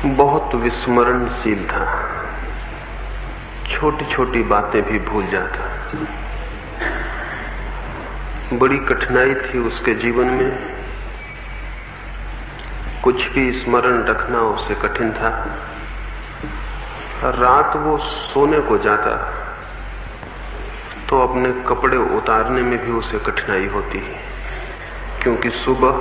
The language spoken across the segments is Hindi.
बहुत विस्मरणशील था, छोटी छोटी बातें भी भूल जाता। बड़ी कठिनाई थी उसके जीवन में, कुछ भी स्मरण रखना उसे कठिन था। रात वो सोने को जाता तो अपने कपड़े उतारने में भी उसे कठिनाई होती, क्योंकि सुबह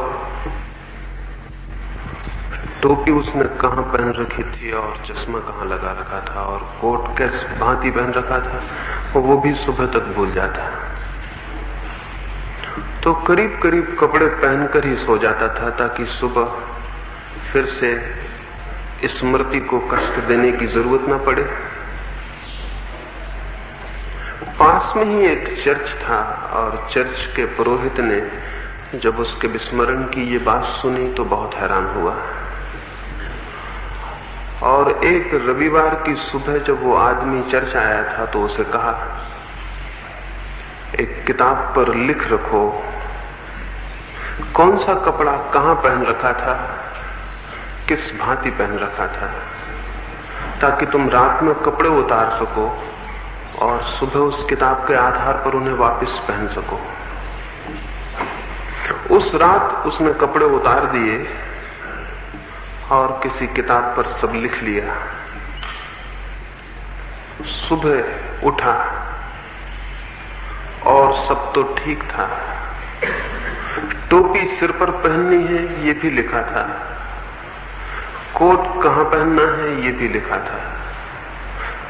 टोपी उसने कहां पहन रखी थी और चश्मा कहां लगा रखा था और कोट किस भांति पहन रखा था वो भी सुबह तक भूल जाता। तो करीब करीब कपड़े पहनकर ही सो जाता था ताकि सुबह फिर से स्मृति को कष्ट देने की जरूरत न पड़े। पास में ही एक चर्च था और चर्च के पुरोहित ने जब उसके विस्मरण की ये बात सुनी तो बहुत हैरान हुआ। और एक रविवार की सुबह जब वो आदमी चर्च आया था तो उसे कहा, एक किताब पर लिख रखो कौन सा कपड़ा कहां पहन रखा था, किस भांति पहन रखा था, ताकि तुम रात में कपड़े उतार सको और सुबह उस किताब के आधार पर उन्हें वापस पहन सको। उस रात उसने कपड़े उतार दिए और किसी किताब पर सब लिख लिया। सुबह उठा और सब तो ठीक था। टोपी सिर पर पहननी है ये भी लिखा था, कोट कहां पहनना है ये भी लिखा था,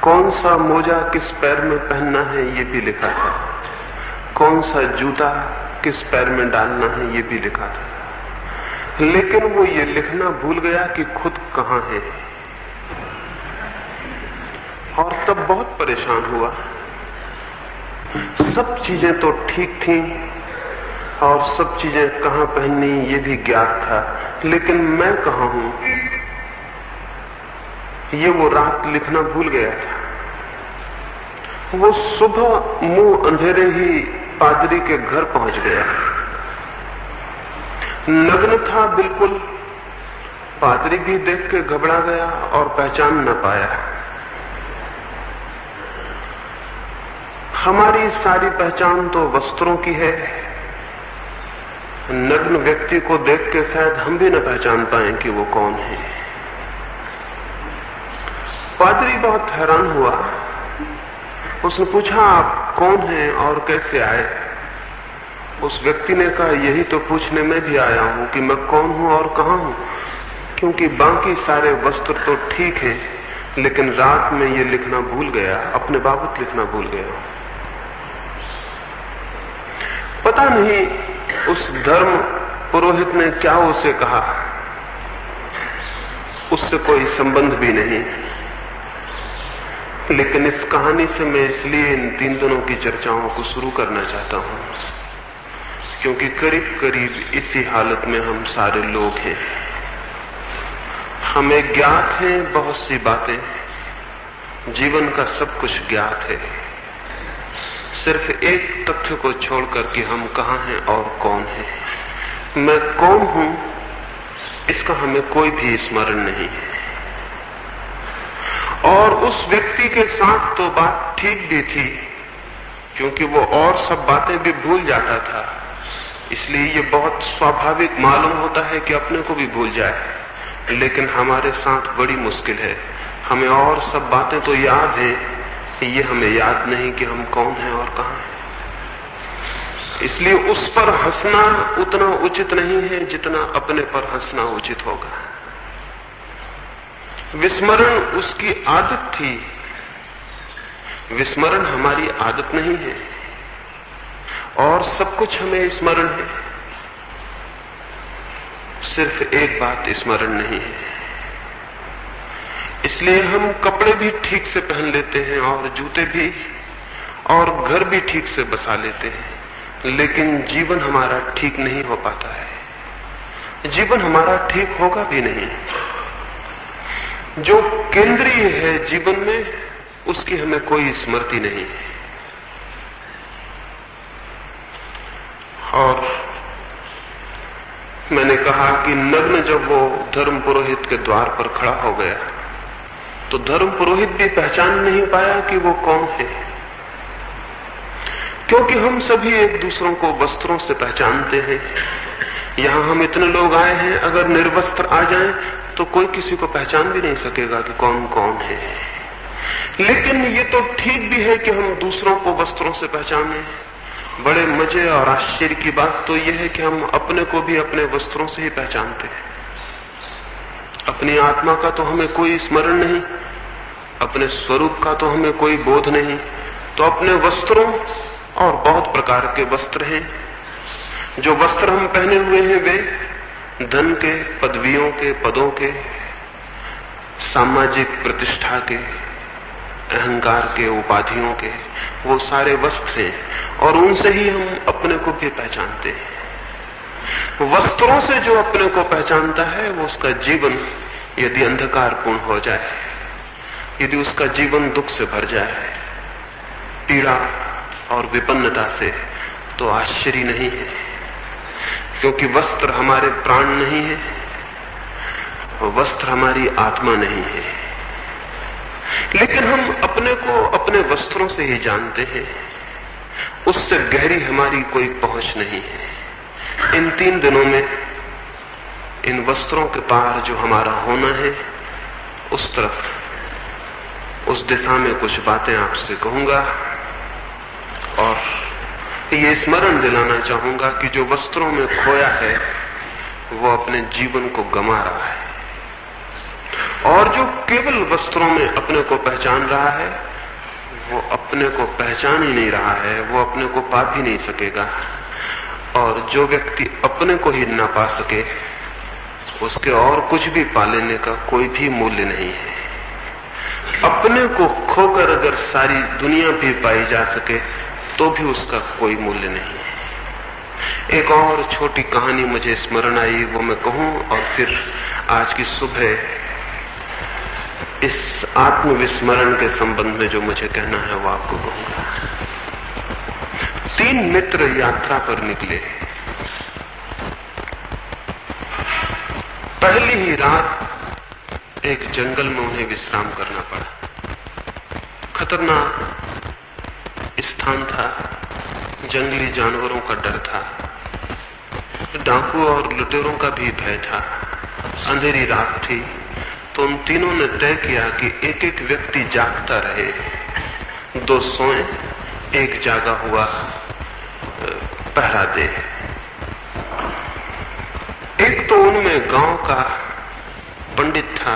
कौन सा मोजा किस पैर में पहनना है ये भी लिखा था, कौन सा जूता किस पैर में डालना है ये भी लिखा था। लेकिन वो ये लिखना भूल गया कि खुद कहां है, और तब बहुत परेशान हुआ। सब चीजें तो ठीक थी और सब चीजें कहां पहननी ये भी ज्ञात था, लेकिन मैं कहां हूं ये वो रात लिखना भूल गया था। वो सुबह मुंह अंधेरे ही पादरी के घर पहुंच गया। नग्न था बिल्कुल। पादरी भी देख के घबरा गया और पहचान न पाया। हमारी सारी पहचान तो वस्त्रों की है। नग्न व्यक्ति को देख के शायद हम भी न पहचान पाए कि वो कौन है। पादरी बहुत हैरान हुआ। उसने पूछा, आप कौन हैं और कैसे आए? उस व्यक्ति ने कहा, यही तो पूछने में भी आया हूं कि मैं कौन हूं और कहां हूं, क्योंकि बाकी सारे वस्त्र तो ठीक हैं, लेकिन रात में ये लिखना भूल गया, अपने बाबत लिखना भूल गया। पता नहीं उस धर्म पुरोहित ने क्या उसे कहा, उससे कोई संबंध भी नहीं। लेकिन इस कहानी से मैं इसलिए इन 3 दिनों की चर्चाओं को शुरू करना चाहता हूं, क्योंकि करीब करीब इसी हालत में हम सारे लोग हैं। हमें ज्ञात है बहुत सी बातें, जीवन का सब कुछ ज्ञात है, सिर्फ एक तथ्य को छोड़कर कि हम कहां हैं और कौन हैं। मैं कौन हूं इसका हमें कोई भी स्मरण नहीं है। और उस व्यक्ति के साथ तो बात ठीक भी थी, क्योंकि वो और सब बातें भी भूल जाता था, इसलिए ये बहुत स्वाभाविक मालूम होता है कि अपने को भी भूल जाए। लेकिन हमारे साथ बड़ी मुश्किल है, हमें और सब बातें तो याद हैं, ये हमें याद नहीं कि हम कौन हैं और कहां हैं। इसलिए उस पर हंसना उतना उचित नहीं है जितना अपने पर हंसना उचित होगा। विस्मरण उसकी आदत थी, विस्मरण हमारी आदत नहीं है, और सब कुछ हमें स्मरण है, सिर्फ एक बात स्मरण नहीं है। इसलिए हम कपड़े भी ठीक से पहन लेते हैं और जूते भी, और घर भी ठीक से बसा लेते हैं, लेकिन जीवन हमारा ठीक नहीं हो पाता है। जीवन हमारा ठीक होगा भी नहीं। जो केंद्रीय है जीवन में उसकी हमें कोई स्मृति नहीं है। और मैंने कहा कि नग्न जब वो धर्म पुरोहित के द्वार पर खड़ा हो गया तो धर्म पुरोहित भी पहचान नहीं पाया कि वो कौन है, क्योंकि हम सभी एक दूसरों को वस्त्रों से पहचानते हैं। यहां हम इतने लोग आए हैं, अगर निर्वस्त्र आ जाएं तो कोई किसी को पहचान भी नहीं सकेगा कि कौन कौन है। लेकिन ये तो ठीक भी है कि हम दूसरों को वस्त्रों से पहचाने। बड़े मजे और आश्चर्य की बात तो यह है कि हम अपने को भी अपने वस्त्रों से ही पहचानते हैं। अपनी आत्मा का तो हमें कोई स्मरण नहीं, अपने स्वरूप का तो हमें कोई बोध नहीं, तो अपने वस्त्रों, और बहुत प्रकार के वस्त्र हैं। जो वस्त्र हम पहने हुए हैं वे धन के, पदवियों के, पदों के, सामाजिक प्रतिष्ठा के, अहंकार के, उपाधियों के, वो सारे वस्त्र हैं और उनसे ही हम अपने को भी पहचानते हैं। वस्त्रों से जो अपने को पहचानता है वो उसका जीवन यदि अंधकारपूर्ण हो जाए, यदि उसका जीवन दुख से भर जाए, पीड़ा और विपन्नता से, तो आश्चर्य नहीं है, क्योंकि वस्त्र हमारे प्राण नहीं है, वस्त्र हमारी आत्मा नहीं है। लेकिन हम अपने को अपने वस्त्रों से ही जानते हैं, उससे गहरी हमारी कोई पहुंच नहीं है। इन 3 दिनों में इन वस्त्रों के पार जो हमारा होना है, उस तरफ, उस दिशा में कुछ बातें आपसे कहूंगा और ये स्मरण दिलाना चाहूंगा कि जो वस्त्रों में खोया है वो अपने जीवन को गंवा रहा है, और जो केवल वस्त्रों में अपने को पहचान रहा है वो अपने को पहचान ही नहीं रहा है, वो अपने को पा भी नहीं सकेगा। और जो व्यक्ति अपने को ही ना पा सके उसके और कुछ भी पा लेने का कोई भी मूल्य नहीं है। अपने को खोकर अगर सारी दुनिया भी पाई जा सके तो भी उसका कोई मूल्य नहीं है। एक और छोटी कहानी मुझे स्मरण आई, वो मैं कहूं और फिर आज की सुबह इस आत्मविस्मरण के संबंध में जो मुझे कहना है वो आपको कहूंगा। 3 मित्र यात्रा पर निकले। पहली ही रात एक जंगल में उन्हें विश्राम करना पड़ा। खतरनाक स्थान था, जंगली जानवरों का डर था, डाकू और लुटेरों का भी भय था, अंधेरी रात थी। तो उन तीनों ने तय किया कि एक एक व्यक्ति जागता रहे, 2 सोए, एक जागा हुआ पहरा दे। एक तो उनमें गांव का पंडित था,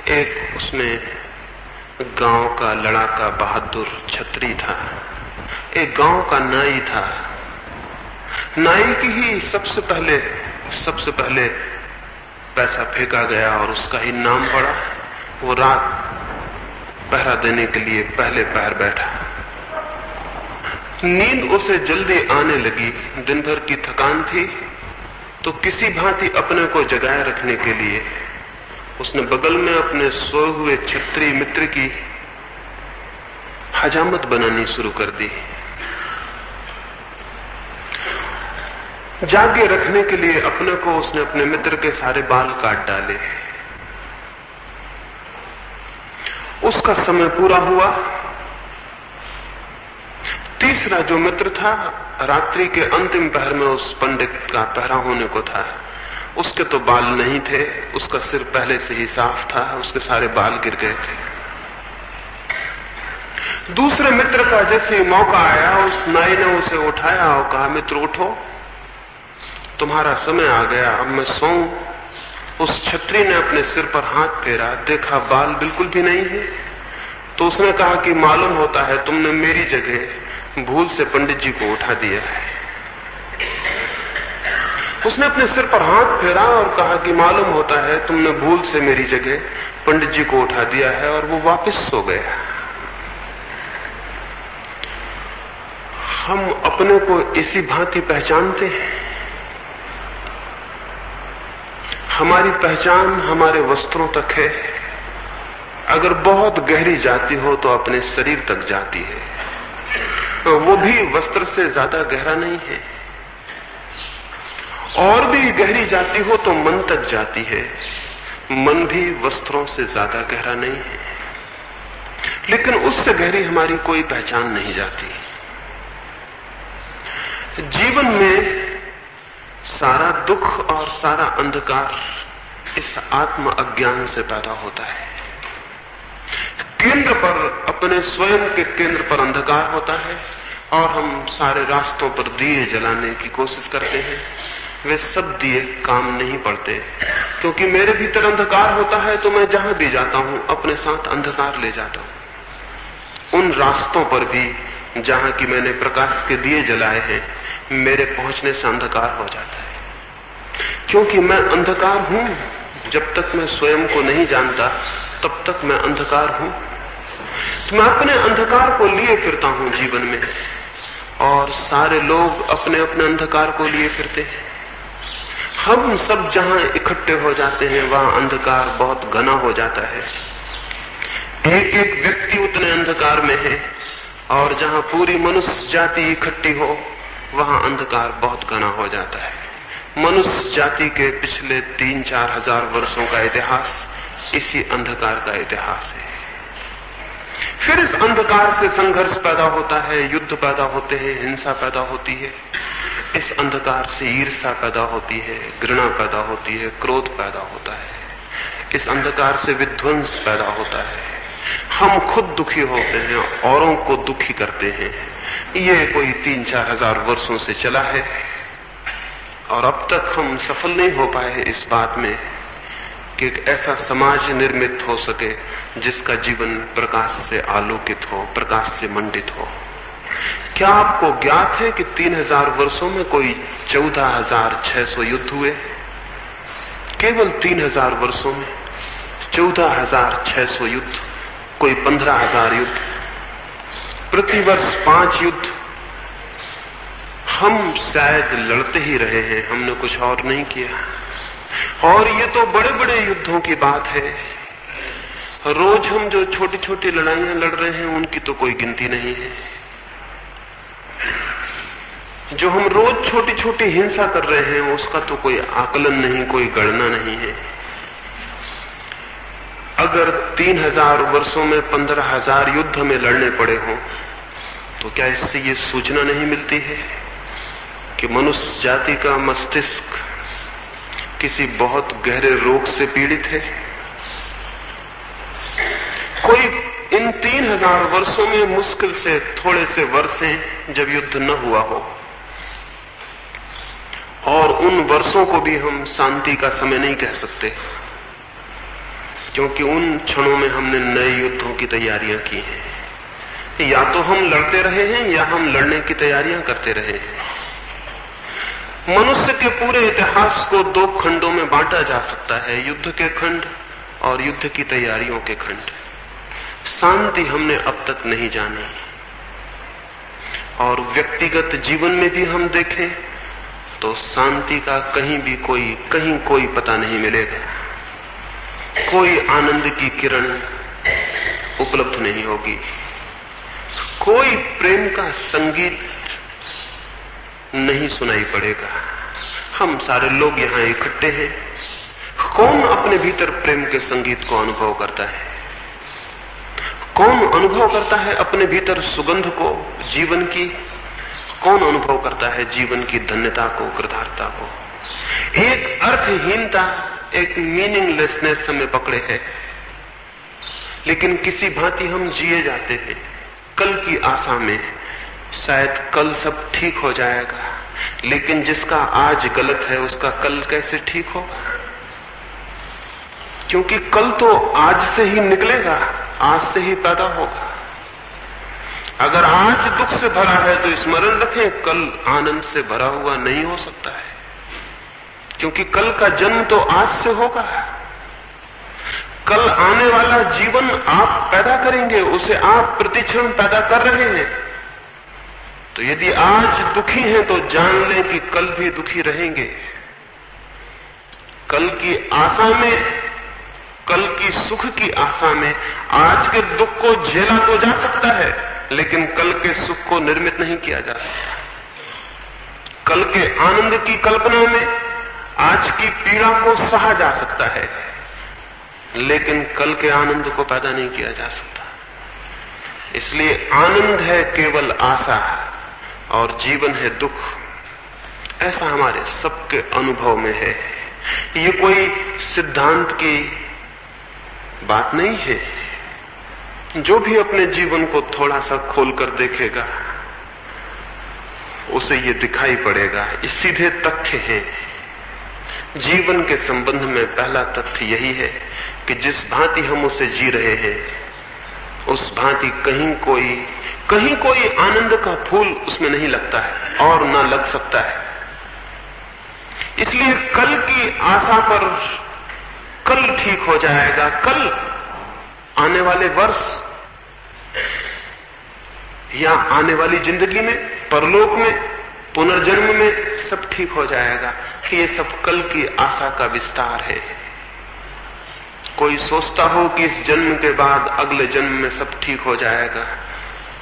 एक उसमें गांव का लड़ाका बहादुर छत्री था, एक गांव का नाई था। नाई की ही सबसे पहले पैसा फेंका गया और उसका ही नाम पड़ा। वो रात पहरा देने के लिए पहले पहर बैठा। नींद उसे जल्दी आने लगी, दिन भर की थकान थी, तो किसी भांति अपने को जगाए रखने के लिए उसने बगल में अपने सोए हुए छत्री मित्र की हजामत बनानी शुरू कर दी। जागे रखने के लिए अपने को उसने अपने मित्र के सारे बाल काट डाले। उसका समय पूरा हुआ। तीसरा जो मित्र था, रात्रि के अंतिम पहर में उस पंडित का पहरा होने को था। उसके तो बाल नहीं थे, उसका सिर पहले से ही साफ था, उसके सारे बाल गिर गए थे। दूसरे मित्र का जैसे ही मौका आया, उस नाई ने उसे उठाया और कहा, मित्र उठो, तुम्हारा समय आ गया, अब मैं सोऊं। उस छत्री ने अपने सिर पर हाथ फेरा, देखा बाल बिल्कुल भी नहीं है। तो उसने कहा कि मालूम होता है तुमने मेरी जगह भूल से पंडित जी को उठा दिया है। उसने अपने सिर पर हाथ फेरा और कहा कि मालूम होता है तुमने भूल से मेरी जगह पंडित जी को उठा दिया है, और वो वापस सो गया। हम अपने को इसी भांति पहचानते हैं। हमारी पहचान हमारे वस्त्रों तक है, अगर बहुत गहरी जाती हो तो अपने शरीर तक जाती है, वो भी वस्त्र से ज्यादा गहरा नहीं है। और भी गहरी जाती हो तो मन तक जाती है। मन भी वस्त्रों से ज्यादा गहरा नहीं है, लेकिन उससे गहरी हमारी कोई पहचान नहीं जाती। जीवन में सारा दुख और सारा अंधकार इस आत्म अज्ञान से पैदा होता है। केंद्र पर, अपने स्वयं के केंद्र पर अंधकार होता है और हम सारे रास्तों पर दिए जलाने की कोशिश करते हैं। वे सब दिए काम नहीं पड़ते, क्योंकि मेरे भीतर अंधकार होता है तो मैं जहां भी जाता हूं अपने साथ अंधकार ले जाता हूं। उन रास्तों पर भी जहां की मैंने प्रकाश के दिए जलाए हैं, मेरे पहुंचने से अंधकार हो जाता है, क्योंकि मैं अंधकार हूं। जब तक मैं स्वयं को नहीं जानता तब तक मैं अंधकार हूं। तो मैं अपने अंधकार को लिए फिरता हूं जीवन में, और सारे लोग अपने अपने अंधकार को लिए फिरते हैं। हम सब जहां इकट्ठे हो जाते हैं वहां अंधकार बहुत घना हो जाता है। एक एक व्यक्ति उतने अंधकार में है, और जहां पूरी मनुष्य जाति इकट्ठी हो वहां अंधकार बहुत घना हो जाता है। मनुष्य जाति के पिछले 3-4 हजार वर्षों का इतिहास इसी अंधकार का इतिहास है। फिर इस अंधकार से संघर्ष पैदा होता है, युद्ध पैदा होते हैं, हिंसा पैदा होती है। इस अंधकार से ईर्ष्या पैदा होती है, घृणा पैदा होती है, क्रोध पैदा होता है। इस अंधकार से विध्वंस पैदा होता है। हम खुद दुखी होते हैं, औरों को दुखी करते हैं। ये कोई 3-4 हजार वर्षों से चला है, और अब तक हम सफल नहीं हो पाए इस बात में कि एक ऐसा समाज निर्मित हो सके जिसका जीवन प्रकाश से आलोकित हो, प्रकाश से मंडित हो। क्या आपको ज्ञात है कि 3000 वर्षों में कोई 14,600 युद्ध हुए? केवल 3000 वर्षों में 14,600 युद्ध, कोई 15,000 युद्ध, प्रतिवर्ष 5 युद्ध। हम शायद लड़ते ही रहे हैं, हमने कुछ और नहीं किया। और ये तो बड़े बड़े युद्धों की बात है। रोज हम जो छोटी छोटी लड़ाइयां लड़ रहे हैं उनकी तो कोई गिनती नहीं है। जो हम रोज छोटी छोटी हिंसा कर रहे हैं उसका तो कोई आकलन नहीं, कोई गणना नहीं है। अगर 3000 वर्षों में 15,000 युद्ध हमें लड़ने पड़े हों तो क्या इससे ये सूचना नहीं मिलती है कि मनुष्य जाति का मस्तिष्क किसी बहुत गहरे रोग से पीड़ित है? कोई इन 3000 वर्षों में मुश्किल से थोड़े से वर्ष हैं जब युद्ध न हुआ हो, और उन वर्षों को भी हम शांति का समय नहीं कह सकते, क्योंकि उन क्षणों में हमने नए युद्धों की तैयारियां की हैं। या तो हम लड़ते रहे हैं या हम लड़ने की तैयारियां करते रहे हैं। मनुष्य के पूरे इतिहास को 2 खंडों में बांटा जा सकता है, युद्ध के खंड और युद्ध की तैयारियों के खंड। शांति हमने अब तक नहीं जानी, और व्यक्तिगत जीवन में भी हम देखें तो शांति का कहीं कोई पता नहीं मिलेगा। कोई आनंद की किरण उपलब्ध नहीं होगी, कोई प्रेम का संगीत नहीं सुनाई पड़ेगा। हम सारे लोग यहां इकट्ठे हैं, कौन अपने भीतर प्रेम के संगीत को अनुभव करता है? कौन अनुभव करता है अपने भीतर सुगंध को, जीवन की? कौन अनुभव करता है जीवन की धन्यता को, कृतार्थता को? एक अर्थहीनता, एक मीनिंगलेसनेस हमें पकड़े है, लेकिन किसी भांति हम जिए जाते हैं कल की आशा में। शायद कल सब ठीक हो जाएगा, लेकिन जिसका आज गलत है उसका कल कैसे ठीक होगा? क्योंकि कल तो आज से ही निकलेगा, आज से ही पैदा होगा। अगर आज दुख से भरा है तो स्मरण रखें, कल आनंद से भरा हुआ नहीं हो सकता है, क्योंकि कल का जन्म तो आज से होगा। कल आने वाला जीवन आप पैदा करेंगे, उसे आप प्रतिक्षण पैदा कर रहे हैं। तो यदि आज दुखी हैं तो जान लें कि कल भी दुखी रहेंगे। कल की आशा में, कल की सुख की आशा में आज के दुख को झेला तो जा सकता है, लेकिन कल के सुख को निर्मित नहीं किया जा सकता। कल के आनंद की कल्पना में आज की पीड़ा को सहा जा सकता है, लेकिन कल के आनंद को पैदा नहीं किया जा सकता। इसलिए आनंद है केवल आशा और जीवन है दुख। ऐसा हमारे सबके अनुभव में है। ये कोई सिद्धांत की बात नहीं है। जो भी अपने जीवन को थोड़ा सा खोलकर देखेगा उसे ये दिखाई पड़ेगा। ये सीधे तथ्य हैं। जीवन के संबंध में पहला तथ्य यही है कि जिस भांति हम उसे जी रहे हैं उस भांति कहीं कोई आनंद का फूल उसमें नहीं लगता है और ना लग सकता है। इसलिए कल की आशा पर कल ठीक हो जाएगा, कल आने वाले वर्ष या आने वाली जिंदगी में, परलोक में, पुनर्जन्म में सब ठीक हो जाएगा। कि ये सब कल की आशा का विस्तार है। कोई सोचता हो कि इस जन्म के बाद अगले जन्म में सब ठीक हो जाएगा,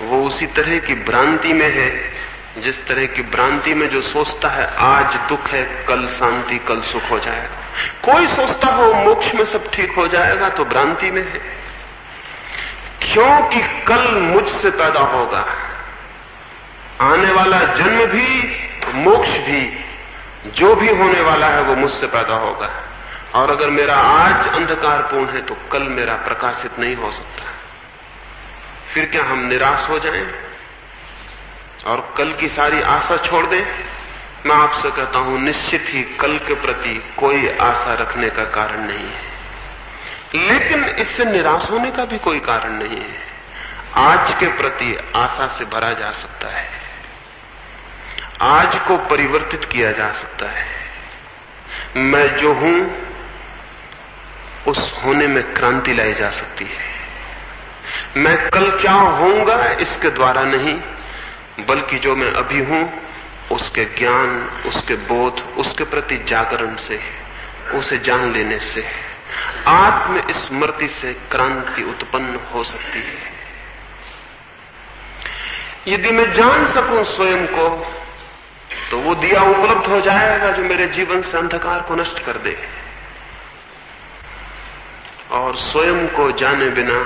वो उसी तरह की भ्रांति में है जिस तरह की भ्रांति में जो सोचता है आज दुख है कल शांति कल सुख हो जाएगा। कोई सोचता हो मोक्ष में सब ठीक हो जाएगा तो भ्रांति में है, क्योंकि कल मुझसे पैदा होगा। आने वाला जन्म भी मोक्ष भी जो भी होने वाला है वो मुझसे पैदा होगा। और अगर मेरा आज अंधकारपूर्ण है तो कल मेरा प्रकाशित नहीं हो सकता। फिर क्या हम निराश हो जाएं और कल की सारी आशा छोड़ दें? मैं आपसे कहता हूं निश्चित ही कल के प्रति कोई आशा रखने का कारण नहीं है, लेकिन इससे निराश होने का भी कोई कारण नहीं है। आज के प्रति आशा से भरा जा सकता है, आज को परिवर्तित किया जा सकता है। मैं जो हूं उस होने में क्रांति लाई जा सकती है। मैं कल क्या होऊंगा इसके द्वारा नहीं, बल्कि जो मैं अभी हूं उसके ज्ञान, उसके बोध, उसके प्रति जागरण से, उसे जान लेने से, आत्म स्मृति से क्रांति उत्पन्न हो सकती है। यदि मैं जान सकूं स्वयं को तो वो दिया उपलब्ध हो जाएगा जो मेरे जीवन से अंधकार को नष्ट कर दे। और स्वयं को जाने बिना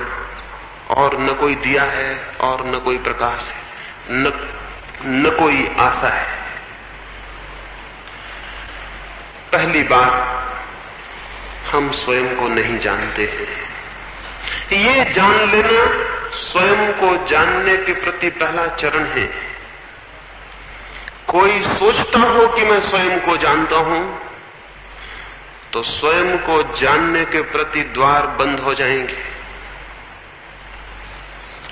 और न कोई दिया है और न कोई प्रकाश है, न कोई आशा है। पहली बात, हम स्वयं को नहीं जानते हैं। ये जान लेना स्वयं को जानने के प्रति पहला चरण है। कोई सोचता हो कि मैं स्वयं को जानता हूं तो स्वयं को जानने के प्रति द्वार बंद हो जाएंगे।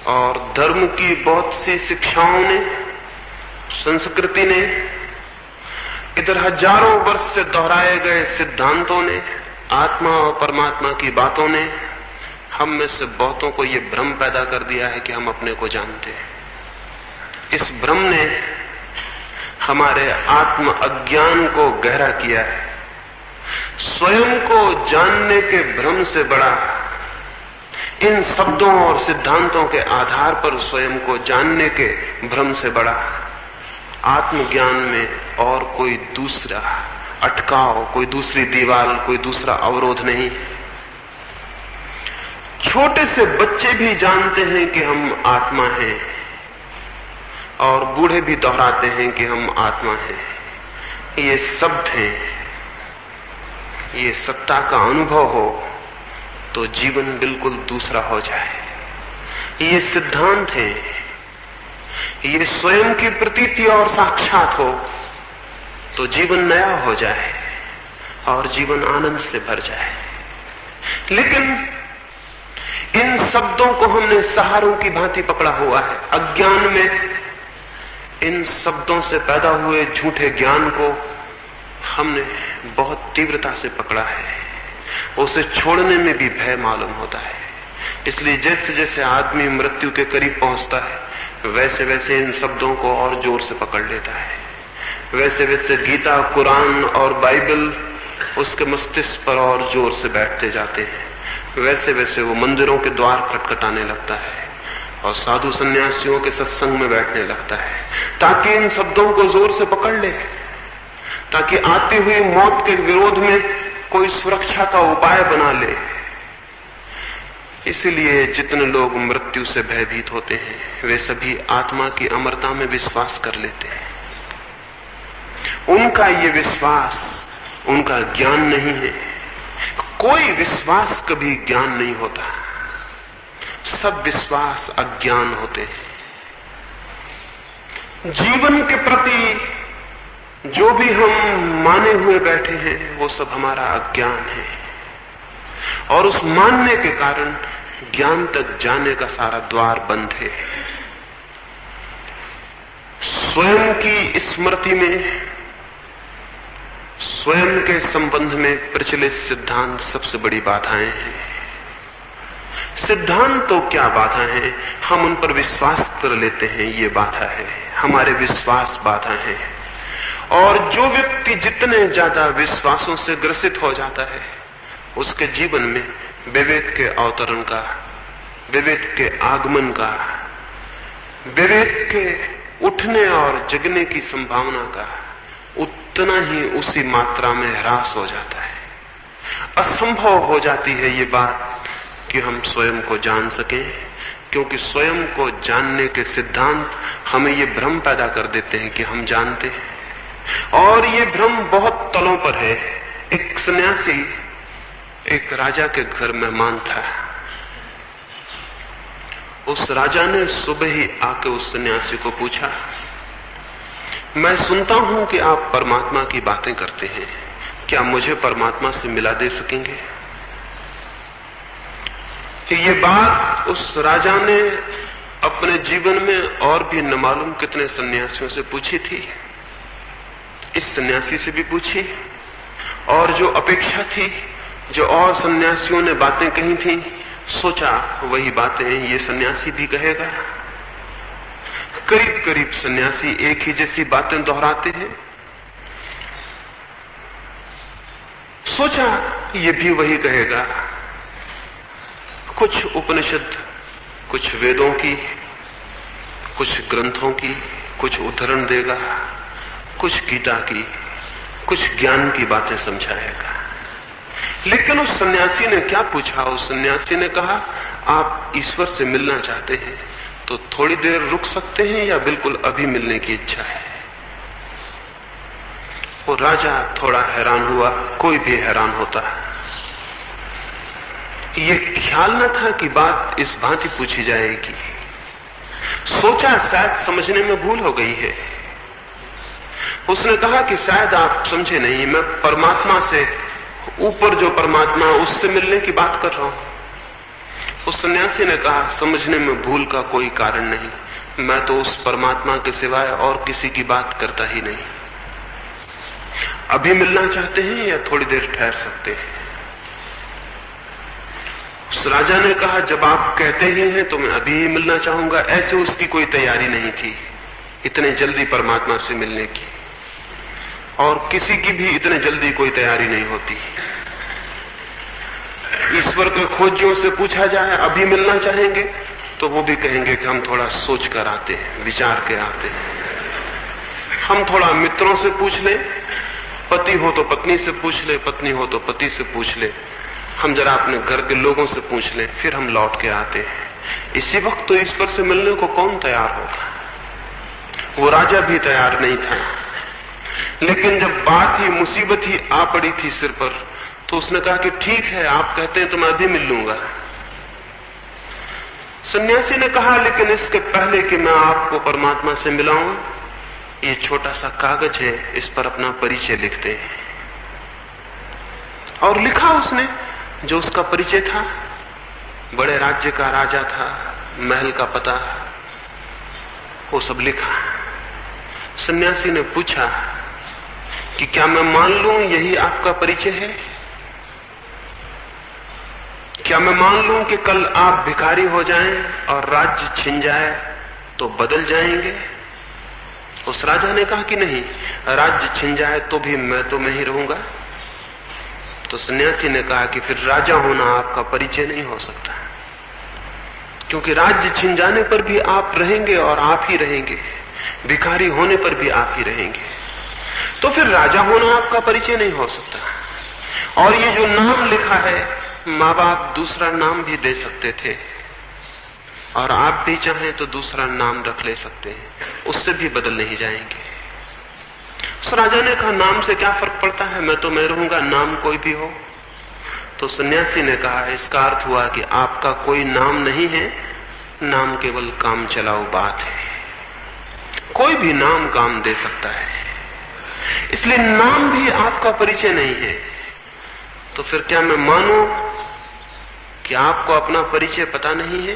और धर्म की बहुत सी शिक्षाओं ने, संस्कृति ने, इधर हजारों वर्ष से दोहराए गए सिद्धांतों ने, आत्मा और परमात्मा की बातों ने हम में से बहुतों को यह भ्रम पैदा कर दिया है कि हम अपने को जानते हैं। इस भ्रम ने हमारे आत्म अज्ञान को गहरा किया है। स्वयं को जानने के भ्रम से बड़ा, इन शब्दों और सिद्धांतों के आधार पर स्वयं को जानने के भ्रम से बड़ा आत्मज्ञान में और कोई दूसरा अटकाव, कोई दूसरी दीवार, कोई दूसरा अवरोध नहीं। छोटे से बच्चे भी जानते हैं कि हम आत्मा हैं और बूढ़े भी दोहराते हैं कि हम आत्मा हैं। ये शब्द हैं, ये सत्ता का अनुभव हो तो जीवन बिल्कुल दूसरा हो जाए। ये सिद्धांत है, ये स्वयं की प्रतीति और साक्षात हो तो जीवन नया हो जाए और जीवन आनंद से भर जाए। लेकिन इन शब्दों को हमने सहारों की भांति पकड़ा हुआ है। अज्ञान में इन शब्दों से पैदा हुए झूठे ज्ञान को हमने बहुत तीव्रता से पकड़ा है। उसे छोड़ने में भी भय मालूम होता है। इसलिए जैसे जैसे आदमी मृत्यु के करीब पहुंचता है वैसे वैसे इन शब्दों को और जोर से पकड़ लेता है। वैसे वैसे गीता, कुरान और बाइबल उसके मस्तिष्क पर और जोर से बैठते जाते हैं। वैसे वैसे वो मंदिरों के द्वार खटखटाने लगता है और साधु सन्यासियों के सत्संग में बैठने लगता है ताकि इन शब्दों को जोर से पकड़ ले, ताकि आती हुई मौत के विरोध में कोई सुरक्षा का उपाय बना ले। इसलिए जितने लोग मृत्यु से भयभीत होते हैं वे सभी आत्मा की अमरता में विश्वास कर लेते हैं। उनका ये विश्वास उनका ज्ञान नहीं है। कोई विश्वास कभी ज्ञान नहीं होता, सब विश्वास अज्ञान होते हैं। जीवन के प्रति जो भी हम माने हुए बैठे हैं वो सब हमारा अज्ञान है, और उस मानने के कारण ज्ञान तक जाने का सारा द्वार बंद है। स्वयं की स्मृति में, स्वयं के संबंध में प्रचलित सिद्धांत सबसे बड़ी बाधाएं हैं। सिद्धांत तो क्या बाधा है, हम उन पर विश्वास कर लेते हैं, ये बाधा है। हमारे विश्वास बाधा है। और जो व्यक्ति जितने ज्यादा विश्वासों से ग्रसित हो जाता है उसके जीवन में विवेक के अवतरण का, विवेक के आगमन का, विवेक के उठने और जगने की संभावना का उतना ही उसी मात्रा में ह्रास हो जाता है। असंभव हो जाती है ये बात कि हम स्वयं को जान सकें, क्योंकि स्वयं को जानने के सिद्धांत हमें ये भ्रम पैदा कर देते हैं कि हम जानते हैं, और ये भ्रम बहुत तलों पर है। एक सन्यासी एक राजा के घर मेहमान था। उस राजा ने सुबह ही आके उस सन्यासी को पूछा, मैं सुनता हूं कि आप परमात्मा की बातें करते हैं, क्या मुझे परमात्मा से मिला दे सकेंगे? ये बात उस राजा ने अपने जीवन में और भी न मालूम कितने सन्यासियों से पूछी थी। इस सन्यासी से भी पूछी, और जो अपेक्षा थी, जो और सन्यासियों ने बातें कही थी, सोचा वही बातें ये सन्यासी भी कहेगा। करीब करीब सन्यासी एक ही जैसी बातें दोहराते हैं। सोचा ये भी वही कहेगा। कुछ उपनिषद, कुछ वेदों की, कुछ ग्रंथों की कुछ उदाहरण देगा, कुछ गीता की, कुछ ज्ञान की बातें समझाएगा। लेकिन उस सन्यासी ने क्या पूछा? उस सन्यासी ने कहा, आप ईश्वर से मिलना चाहते हैं तो थोड़ी देर रुक सकते हैं या बिल्कुल अभी मिलने की इच्छा है? वो राजा थोड़ा हैरान हुआ, कोई भी हैरान होता। ये ख्याल न था कि बात इस भांति पूछी जाएगी। सोचा शायद समझने में भूल हो गई है। उसने कहा कि शायद आप समझे नहीं, मैं परमात्मा से, ऊपर जो परमात्मा उससे मिलने की बात कर रहा हूं। उस सन्यासी ने कहा, समझने में भूल का कोई कारण नहीं, मैं तो उस परमात्मा के सिवाय और किसी की बात करता ही नहीं। अभी मिलना चाहते हैं या थोड़ी देर ठहर सकते हैं? उस राजा ने कहा, जब आप कहते ही हैं तो मैं अभी ही मिलना चाहूंगा। ऐसे उसकी कोई तैयारी नहीं थी इतने जल्दी परमात्मा से मिलने की, और किसी की भी इतने जल्दी कोई तैयारी नहीं होती। ईश्वर के खोजियों से पूछा जाए अभी मिलना चाहेंगे तो वो भी कहेंगे कि हम थोड़ा सोच कर आते हैं, विचार के आते हैं। हम थोड़ा मित्रों से पूछ ले, पति हो तो पत्नी से पूछ ले, पत्नी हो तो पति से पूछ ले, हम जरा अपने घर के लोगों से पूछ ले, फिर हम लौट के आते हैं। इसी वक्त तो ईश्वर से मिलने को कौन तैयार होगा? वो राजा भी तैयार नहीं था। लेकिन जब बात ही, मुसीबत ही आ पड़ी थी सिर पर, तो उसने कहा कि ठीक है, आप कहते हैं तो मैं अभी मिल लूंगा। सन्यासी ने कहा, लेकिन इसके पहले कि मैं आपको परमात्मा से मिलाऊं, ये छोटा सा कागज है, इस पर अपना परिचय लिखते हैं। और लिखा उसने जो उसका परिचय था। बड़े राज्य का राजा था, महल का पता, वो सब लिखा। सन्यासी ने पूछा कि क्या मैं मान लूं यही आपका परिचय है? क्या मैं मान लूं कि कल आप भिखारी हो जाएं और राज्य छिन जाए तो बदल जाएंगे? उस राजा ने कहा कि नहीं, राज्य छिन जाए तो भी मैं तो मैं ही रहूंगा। तो सन्यासी ने कहा कि फिर राजा होना आपका परिचय नहीं हो सकता, क्योंकि राज्य छिन जाने पर भी आप रहेंगे और आप ही रहेंगे, भिखारी होने पर भी आप ही रहेंगे। तो फिर राजा होना आपका परिचय नहीं हो सकता। और ये जो नाम लिखा है, माँ बाप दूसरा नाम भी दे सकते थे, और आप भी चाहें तो दूसरा नाम रख ले सकते हैं, उससे भी बदल नहीं जाएंगे। उस राजा ने कहा, नाम से क्या फर्क पड़ता है, मैं तो मैं रहूंगा, नाम कोई भी हो। तो सन्यासी ने कहा, इसका अर्थ हुआ कि आपका कोई नाम नहीं है, नाम केवल काम चलाऊ बात है। कोई भी नाम काम दे सकता है, इसलिए नाम भी आपका परिचय नहीं है। तो फिर क्या मैं मानूं कि आपको अपना परिचय पता नहीं है?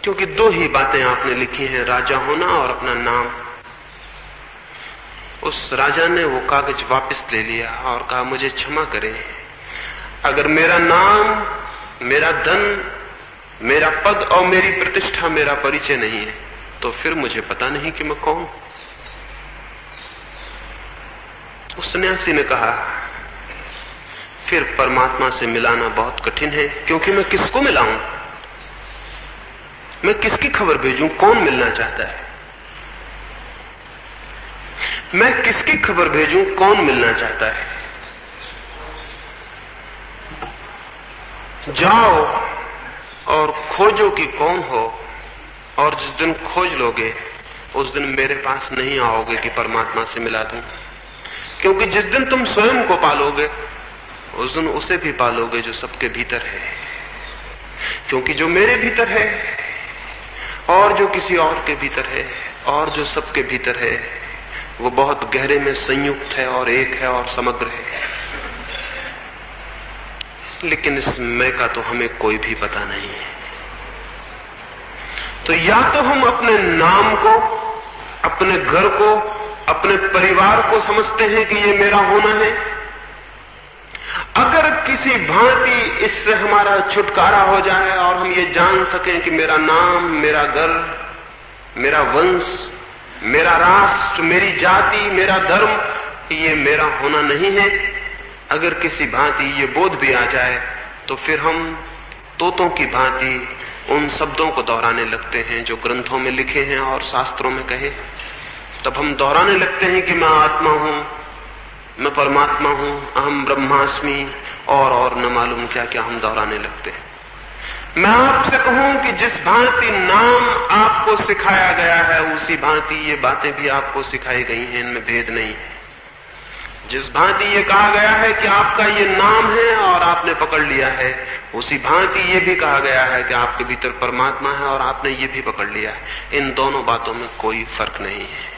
क्योंकि दो ही बातें आपने लिखी हैं, राजा होना और अपना नाम। उस राजा ने वो कागज वापस ले लिया और कहा, मुझे क्षमा करें, अगर मेरा नाम, मेरा धन, मेरा पद और मेरी प्रतिष्ठा मेरा परिचय नहीं है, तो फिर मुझे पता नहीं कि मैं कौन। उस सन्यासी ने कहा, फिर परमात्मा से मिलाना बहुत कठिन है, क्योंकि मैं किसको मिलाऊं, मैं किसकी खबर भेजूं, कौन मिलना चाहता है, मैं किसकी खबर भेजूं, कौन मिलना चाहता है। जाओ और खोजो कि कौन हो, और जिस दिन खोज लोगे उस दिन मेरे पास नहीं आओगे कि परमात्मा से मिला दूं। क्योंकि जिस दिन तुम स्वयं को पालोगे उस दिन उसे भी पालोगे जो सबके भीतर है। क्योंकि जो मेरे भीतर है और जो किसी और के भीतर है और जो सबके भीतर है, वो बहुत गहरे में संयुक्त है और एक है और समग्र है। लेकिन इस मैं का तो हमें कोई भी पता नहीं है। तो या तो हम अपने नाम को, अपने घर को, अपने परिवार को समझते हैं कि ये मेरा होना है। अगर किसी भांति इससे हमारा छुटकारा हो जाए और हम ये जान सकें कि मेरा नाम, मेरा घर, मेरा वंश, मेरा राष्ट्र, मेरी जाति, मेरा धर्म, ये मेरा होना नहीं है, अगर किसी भांति ये बोध भी आ जाए, तो फिर हम तोतों की भांति उन शब्दों को दोहराने लगते हैं जो ग्रंथों में लिखे हैं और शास्त्रों में कहे। तब हम दोहराने लगते हैं कि मैं आत्मा हूं, मैं परमात्मा हूं, अहम ब्रह्मास्मि, और न मालूम क्या क्या हम दोहराने लगते हैं। मैं आपसे कहूं कि जिस भांति नाम आपको सिखाया गया है, उसी भांति ये बातें भी आपको सिखाई गई हैं, इनमें भेद नहीं है। जिस भांति ये कहा गया है कि आपका ये नाम है और आपने पकड़ लिया है, उसी भांति ये भी कहा गया है कि आपके भीतर परमात्मा है और आपने ये भी पकड़ लिया है। इन दोनों बातों में कोई फर्क नहीं है।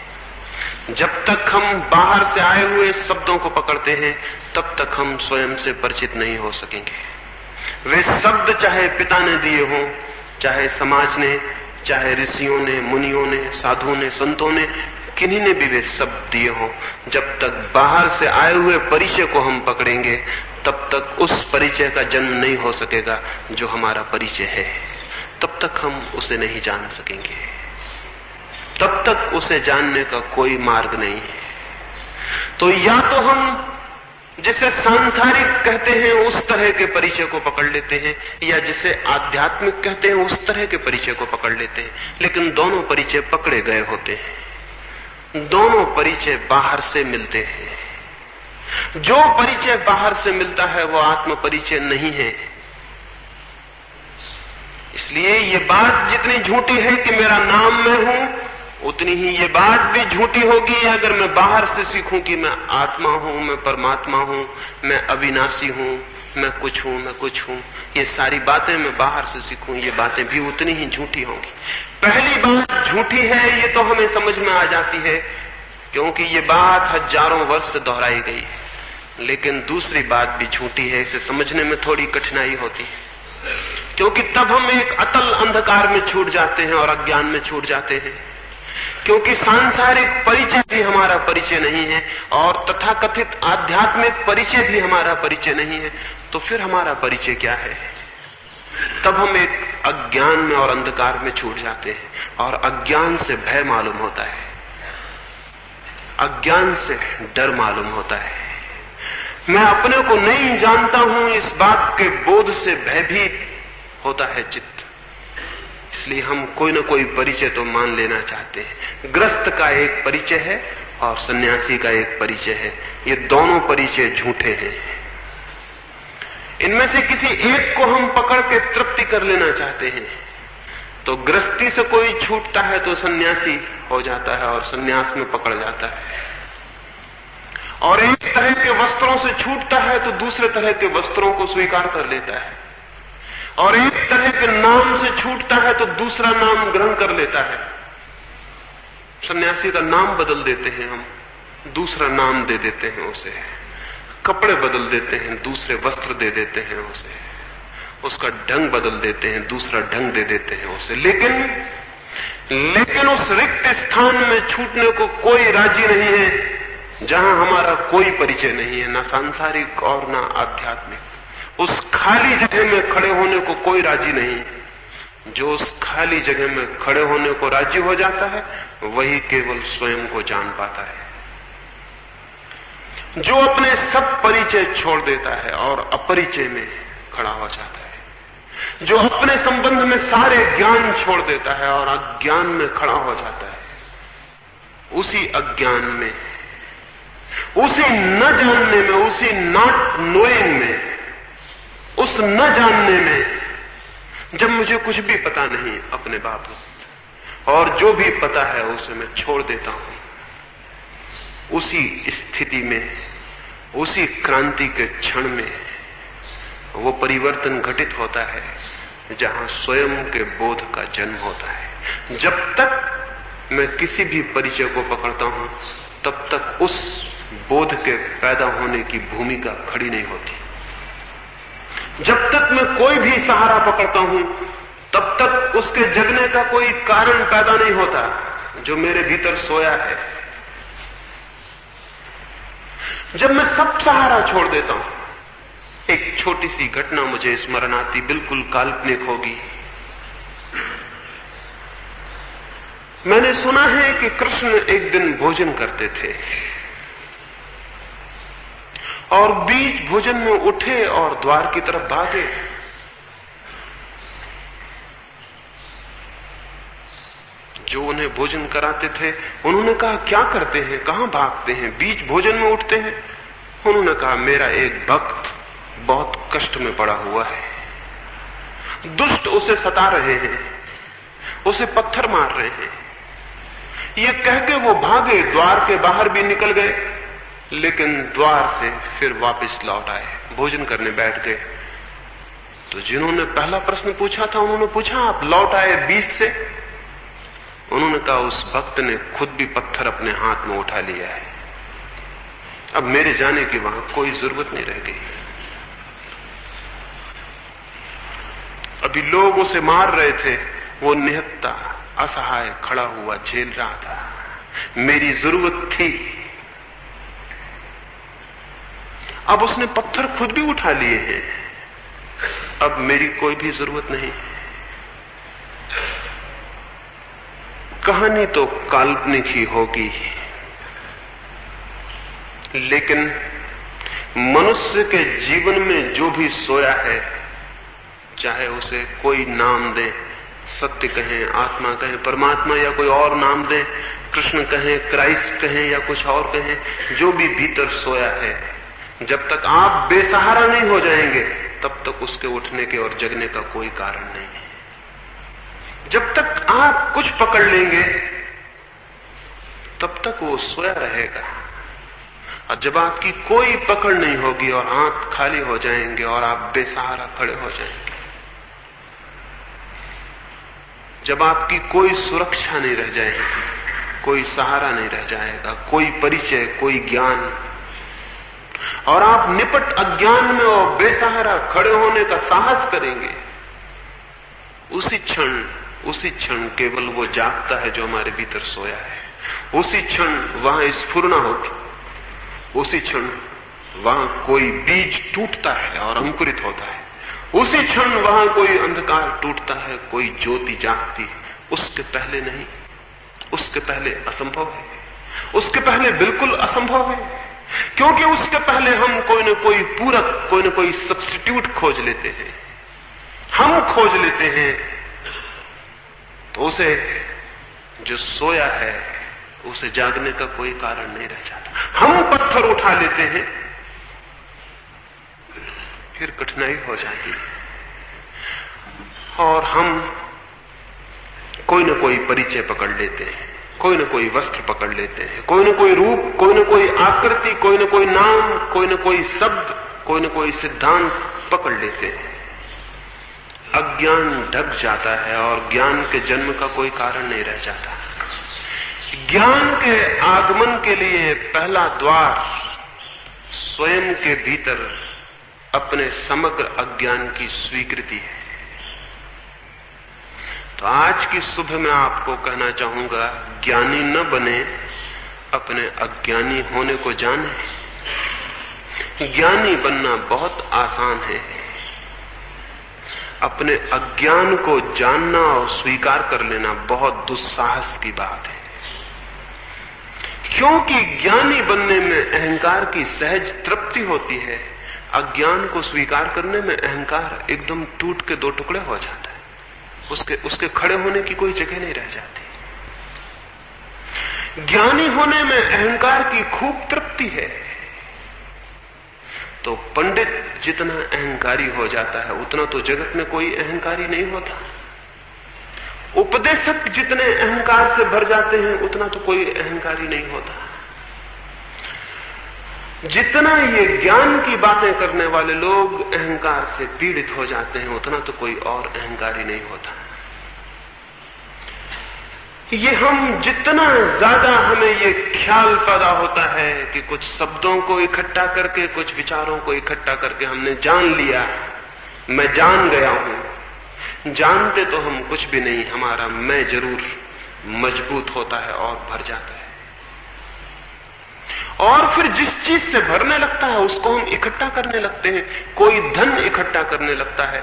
जब तक हम बाहर से आए हुए शब्दों को पकड़ते हैं, तब तक हम स्वयं से परिचित नहीं हो सकेंगे। वे शब्द चाहे पिता ने दिए हों, चाहे समाज ने, चाहे ऋषियों ने, मुनियों ने, साधुओं ने, संतों ने, किन्हीं ने भी वे शब्द दिए हों, जब तक बाहर से आए हुए परिचय को हम पकड़ेंगे, तब तक उस परिचय का जन्म नहीं हो सकेगा जो हमारा परिचय है। तब तक हम उसे नहीं जान सकेंगे, तब तक उसे जानने का कोई मार्ग नहीं है। तो या तो हम जिसे सांसारिक कहते हैं उस तरह के परिचय को पकड़ लेते हैं, या जिसे आध्यात्मिक कहते हैं उस तरह के परिचय को पकड़ लेते हैं। लेकिन दोनों परिचय पकड़े गए होते हैं, दोनों परिचय बाहर से मिलते हैं। जो परिचय बाहर से मिलता है वो आत्म परिचय नहीं है। इसलिए ये बात जितनी झूठी है कि मेरा नाम मैं हूं, उतनी ही ये बात भी झूठी होगी अगर मैं बाहर से सीखूं कि मैं आत्मा हूं, मैं परमात्मा हूं, मैं अविनाशी हूं, मैं कुछ हूं, मैं कुछ हूं। ये सारी बातें मैं बाहर से सीखूं, ये बातें भी उतनी ही झूठी होंगी। पहली बात झूठी है, ये तो हमें समझ में आ जाती है क्योंकि ये बात हजारों वर्ष से दोहराई गई है। लेकिन दूसरी बात भी झूठी है, इसे समझने में थोड़ी कठिनाई होती है, क्योंकि तब हम एक अतल अंधकार में छूट जाते हैं और अज्ञान में छूट जाते हैं। क्योंकि सांसारिक परिचय भी हमारा परिचय नहीं है और तथाकथित आध्यात्मिक परिचय भी हमारा परिचय नहीं है, तो फिर हमारा परिचय क्या है? तब हम एक अज्ञान में और अंधकार में छूट जाते हैं और अज्ञान से भय मालूम होता है, अज्ञान से डर मालूम होता है। मैं अपने को नहीं जानता हूं, इस बात के बोध से भयभीत होता है चित्त। इसलिए हम कोई ना कोई परिचय तो मान लेना चाहते हैं। गृहस्थ का एक परिचय है और सन्यासी का एक परिचय है। ये दोनों परिचय झूठे हैं। इनमें से किसी एक को हम पकड़ के तृप्ति कर लेना चाहते हैं। तो गृहस्थी से कोई छूटता है तो सन्यासी हो जाता है और सन्यास में पकड़ जाता है। और एक तरह के वस्त्रों से छूटता है तो दूसरे तरह के वस्त्रों को स्वीकार कर लेता है। और एक तरह के नाम से छूटता है तो दूसरा नाम ग्रहण कर लेता है। सन्यासी का नाम बदल देते हैं हम, दूसरा नाम दे देते हैं उसे। कपड़े बदल देते हैं, दूसरे वस्त्र दे देते हैं उसे। उसका ढंग बदल देते हैं, दूसरा ढंग दे देते हैं उसे। लेकिन उस रिक्त स्थान में छूटने को कोई राजी नहीं है जहां हमारा कोई परिचय नहीं है, ना सांसारिक और ना आध्यात्मिक। उस खाली जगह में खड़े होने को कोई राजी नहीं। जो उस खाली जगह में खड़े होने को राजी हो जाता है वही केवल स्वयं को जान पाता है। जो अपने सब परिचय छोड़ देता है और अपरिचय में खड़ा हो जाता है, जो अपने संबंध में सारे ज्ञान छोड़ देता है और अज्ञान में खड़ा हो जाता है, उसी अज्ञान में, उसी न जानने में, उसी नॉट नोइंग में, उस न जानने में, जब मुझे कुछ भी पता नहीं अपने बाबत और जो भी पता है उसे मैं छोड़ देता हूं, उसी स्थिति में, उसी क्रांति के क्षण में वो परिवर्तन घटित होता है जहां स्वयं के बोध का जन्म होता है। जब तक मैं किसी भी परिचय को पकड़ता हूं तब तक उस बोध के पैदा होने की भूमिका खड़ी नहीं होती। जब तक मैं कोई भी सहारा पकड़ता हूं तब तक उसके जगने का कोई कारण पैदा नहीं होता जो मेरे भीतर सोया है। जब मैं सब सहारा छोड़ देता हूं, एक छोटी सी घटना मुझे स्मरण आती, बिल्कुल काल्पनिक होगी। मैंने सुना है कि कृष्ण एक दिन भोजन करते थे और बीच भोजन में उठे और द्वार की तरफ भागे। जो उन्हें भोजन कराते थे उन्होंने कहा, क्या करते हैं, कहां भागते हैं, बीच भोजन में उठते हैं? उन्होंने कहा, मेरा एक भक्त बहुत कष्ट में पड़ा हुआ है, दुष्ट उसे सता रहे हैं, उसे पत्थर मार रहे हैं। ये कह के वो भागे, द्वार के बाहर भी निकल गए, लेकिन द्वार से फिर वापस लौट आए, भोजन करने बैठ गए। तो जिन्होंने पहला प्रश्न पूछा था उन्होंने पूछा, आप लौट आए बीच से? उन्होंने कहा, उस भक्त ने खुद भी पत्थर अपने हाथ में उठा लिया है, अब मेरे जाने की वहां कोई जरूरत नहीं रह गई। अभी लोग उसे मार रहे थे, वो निहत्ता असहाय खड़ा हुआ झेल रहा था। मेरी जरूरत थी, अब उसने पत्थर खुद भी उठा लिए हैं, अब मेरी कोई भी जरूरत नहीं। कहानी तो काल्पनिक ही होगी, लेकिन मनुष्य के जीवन में जो भी सोया है, चाहे उसे कोई नाम दे, सत्य कहें, आत्मा कहें, परमात्मा या कोई और नाम दे, कृष्ण कहें, क्राइस्ट कहें या कुछ और कहें, जो भी भीतर सोया है, जब तक आप बेसहारा नहीं हो जाएंगे तब तक उसके उठने के और जगने का कोई कारण नहीं है। जब तक आप कुछ पकड़ लेंगे तब तक वो सोया रहेगा, और जब आपकी कोई पकड़ नहीं होगी और हाथ खाली हो जाएंगे और आप बेसहारा खड़े हो जाएंगे, जब आपकी कोई सुरक्षा नहीं रह जाएगी, कोई सहारा नहीं रह जाएगा, कोई परिचय, कोई ज्ञान, और आप निपट अज्ञान में और बेसहारा खड़े होने का साहस करेंगे, उसी क्षण केवल वो जागता है जो हमारे भीतर सोया है। उसी क्षण वहां स्फुरना होगी, उसी क्षण वहां कोई बीज टूटता है और अंकुरित होता है, उसी क्षण वहां कोई अंधकार टूटता है, कोई ज्योति जागती है। उसके पहले नहीं, उसके पहले असंभव है, उसके पहले बिल्कुल असंभव है, क्योंकि उसके पहले हम कोई न कोई पूरक, कोई न कोई सब्स्टिट्यूट खोज लेते हैं। हम खोज लेते हैं तो उसे जो सोया है उसे जागने का कोई कारण नहीं रह जाता। हम पत्थर उठा लेते हैं, फिर कठिनाई हो जाती है, और हम कोई न कोई परिचय पकड़ लेते हैं, कोई न कोई वस्त्र पकड़ लेते हैं, कोई न कोई रूप, कोई न कोई आकृति, कोई न कोई नाम, कोई न कोई शब्द, कोई न कोई सिद्धांत पकड़ लेते हैं। अज्ञान ढक जाता है और ज्ञान के जन्म का कोई कारण नहीं रह जाता। ज्ञान के आगमन के लिए पहला द्वार स्वयं के भीतर अपने समग्र अज्ञान की स्वीकृति है। तो आज की सुबह मैं आपको कहना चाहूंगा, ज्ञानी न बने, अपने अज्ञानी होने को जाने। ज्ञानी बनना बहुत आसान है, अपने अज्ञान को जानना और स्वीकार कर लेना बहुत दुस्साहस की बात है। क्योंकि ज्ञानी बनने में अहंकार की सहज तृप्ति होती है, अज्ञान को स्वीकार करने में अहंकार एकदम टूट के दो टुकड़े हो जाता है, उसके खड़े होने की कोई जगह नहीं रह जाती। ज्ञानी होने में अहंकार की खूब तृप्ति है। तो पंडित जितना अहंकारी हो जाता है उतना तो जगत में कोई अहंकारी नहीं होता। उपदेशक जितने अहंकार से भर जाते हैं उतना तो कोई अहंकारी नहीं होता। जितना ये ज्ञान की बातें करने वाले लोग अहंकार से पीड़ित हो जाते हैं उतना तो कोई और अहंकारी नहीं होता। ये हम जितना ज्यादा हमें ये ख्याल पैदा होता है कि कुछ शब्दों को इकट्ठा करके, कुछ विचारों को इकट्ठा करके हमने जान लिया, मैं जान गया हूं, जानते तो हम कुछ भी नहीं, हमारा मैं जरूर मजबूत होता है और भर जाता है। और फिर जिस चीज से भरने लगता है उसको हम इकट्ठा करने लगते हैं। कोई धन इकट्ठा करने लगता है,